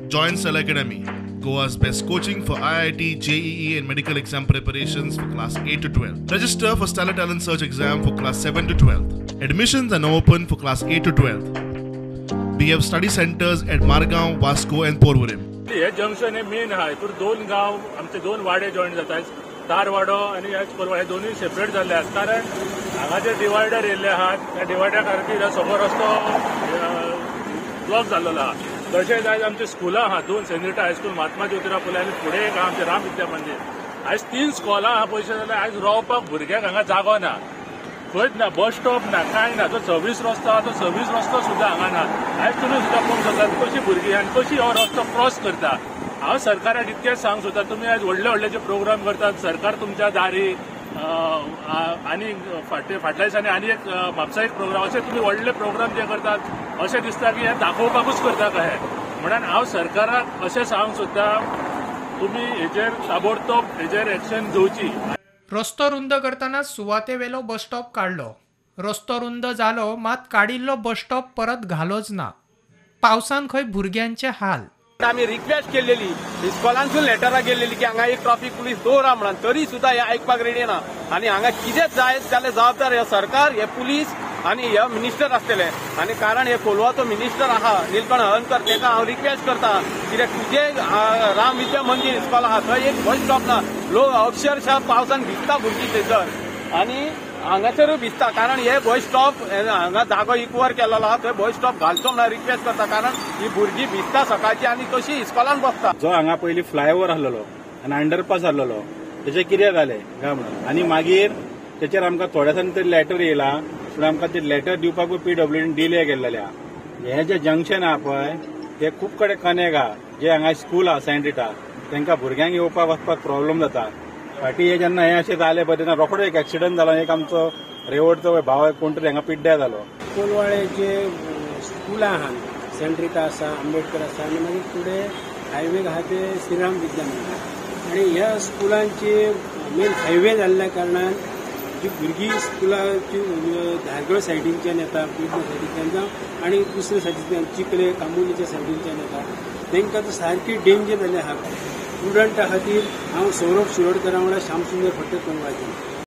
Join Cell Academy, Goa's best coaching for IIT, JEE and medical exam preparations for class 8 to 12. Register for Stellar Talent Search exam for class 7 to 12. Admissions are now open for class 8 to 12. We have study centers at Margaon, Vasco and Porvorim. हे junction हे main हा हितूर दोन गांव आमचे दोन वाडे join जातात तारवाडो आणि कोरवाडो हे दोन्ही सेपरेट जाल्ले आहात कारण हांगा जे डिवायडर येयल्ले आहात त्या डिवायडरा खातीर सगळो रस्तो ब्लॉक जाल्लो आहा तशेंच आयज आमचे स्कुलां आहा दोन सेंट हायस्कूल महात्मा ज्योतिराव फुले आनी फुडें एक आमचे राम विद्या मंदिर आयज 3 स्कॉलां आहा पयशे जाल्यार आयज रावपाक भुरग्यांक हांगा जागो ना खंयच ना बस स्टॉप ना कांय ना तो सर्वीस रस्तो आहा तो सर्वीस रस्तो सुद्दां हांगा ना आयज तुमी सुद्दां पळोवंक शकतात कशी भुरगीं आनी कशी हो रस्तो क्रॉस करता हांव सरकाराक इतकेंच सांगूंक सोदता तुमी आयज व्हडले व्हडले जे प्रोग्राम करतात सरकार तुमच्या दारी आनी फाटल्या दिसांनी आनी एक म्हापसा एक प्रोग्राम अशे तुमी व्हडले प्रोग्राम जे करतात अशें दिसता की हे दाखोवपाकूच करता कशें म्हणून हांव सरकाराक अशें सांगूंक सोदता तुमी हेजेर ताबडतोब हेजेर एक्शन घेवची. रस्तो रुंद करताना सुवातेवेलो बस स्टॉप काढलो. रस्तो रुंद जालो मात काडिल्लो बस स्टॉप परत घालोच ना. पावसान खंय भुरग्यांचे हाल. आम्ही रिक्वेस्ट केलेली इस्कॉलांसून लेटरां गेलेली की हांगा एक ट्रॅफिक पुलीस दवरा म्हणून तरी सुद्दां हे आयकपाक रेडी ना आनी हांगा कितेंच जायत जाल्यार जबाबदार हे सरकार हे पुलीस आनी हे मिनिस्टर आसतले आनी कारण हे कोलवाचो मिनिस्टर आहा निलकंठ हळर्णकर तेका हांव रिक्वेस्ट करता कित्याक तुजे राम विद्या मंदिर इस्कॉल आहा थंय एक बस स्टॉप ना लोक अक्षरशः पावसान भिजता भुरगीं थंयसर आनी हांगासरूय भिजता कारण हे बस स्टॉप हांगा जागो इक्वर केलेलो आहा थंय बस स्टॉप घालचो म्हणून रिक्वेस्ट करता कारण ही भुरगीं भिजता सकाळची आनी तशी इस्कॉलान बसता. जो हांगा पयलीं फ्लायओव्हर आसलेलो आनी अंडरपास आसलेलो तेचे कितें जालें काय म्हणून आनी मागीर तेचेर आमकां थोड्या दिसांनी तरी लेटर येयला पूण आमकां ते लेटर दिवपाकूय PWDन डिले केल्लेले आहा. हे जे जंक्शन आहा पळय ते खूब कडेन कनेक्ट आहा जे हांगा स्कूल आहा सेंट रिटा तांकां भुरग्यांक येवपाक वचपाक प्रॉब्लेम जाता. फाटीं हे जेन्ना हे अशें जालें पळय तेन्ना रोखडो एक एक्सिडंट जालो एक आमचो रेवडचो भाव कोण तरी हांगा पिड्ड्यार जालो. कोलवाळेचे स्कूल आहा सेंट रिटा आसा आंबेडकर आसा आनी मागीर फुडें हायवे आहा ते श्रीराम विद्या मंदिर आनी ह्या स्कुलांचे मेन हायवे जाल्ल्या कारणान जी भुरगीं स्कुलाची धारगळ सायडींच्यान येता पेडणे सायडींच्यान जावं आनी दुसरे सायडींच्यान चिखले कांबोलीच्या सायडींच्यान येता तांकां तो सारकी डेंजर जाल्ले आहा. स्टुडंटा खातीर हांव सौरभ शिरोडकरा वांगडा श्यामसुंदर फडते कोलवाळेचो.